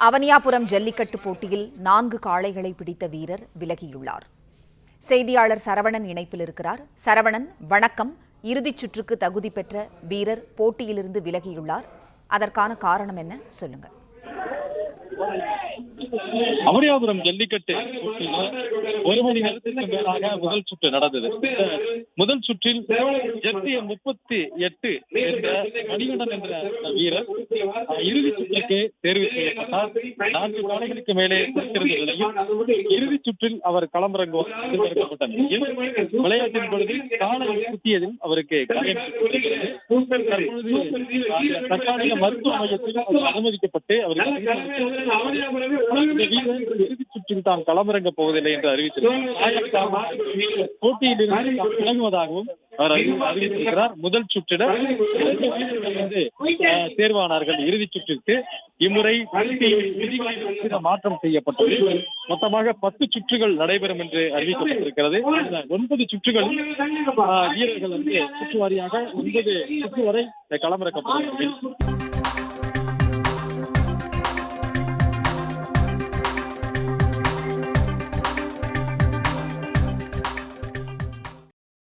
அவனியாபுரம் ஜல்லிக்கட்டு போட்டியில் 4 காளைகளை பிடித்த வீரர் விலகியுள்ளார். செய்தியாளர் சரவணன் இணைப்பில் இருக்கிறார். சரவணன், வணக்கம். இறுதிச் சுற்றுக்கு தகுதி பெற்ற வீரர் போட்டியிலிருந்து விலகியுள்ளார். அதற்கான காரணம் என்ன, சொல்லுங்க. அவனியாபுரம் ஜல்லிக்கட்டு ஒரு மணி நேரத்திற்கு மேலாக முதல் சுற்று நடந்தது. முதல் சுற்றில் ஜெர்சி 38 என்ற மணிகண்டன் என்ற வீரர் இறுதி சுற்றுக்கு தேர்வு செய்யப்பட்டார். 4 காளைகளுக்கு மேலே பிடித்திருந்த நிலையில் இறுதி சுற்றில் அவர் களமிறங்குவார் எதிர்பார்க்கப்பட்டது. விளையாட்டின் பொழுது காலை குத்தியதில் அவருக்கு காயம். தற்பொழுது தற்காலிக மருத்துவ மையத்தில் அனுமதிக்கப்பட்டு அவருக்கு இறுதிச் சுற்றில் தான் களமிறங்கப் போவதில்லை என்று அறிவித்திருக்கிறார். போட்டியிலிருந்து விலகுவதாகவும் அவர் அறிவித்திருக்கிறார். முதல் சுற்றிடம் 2 வீரர்கள் தேர்வானார்கள் இறுதிச் சுற்றிற்கு. இம்முறை மாற்றம் செய்யப்பட்டது. மொத்தமாக 10 சுற்றுகள் நடைபெறும் என்று அறிவிக்கப்பட்டிருக்கிறது. 9 சுற்றுகள் வீரர்கள் சுற்று வாரியாக 9 சுற்று வரை களமிறக்கப்படுகிறார்கள்.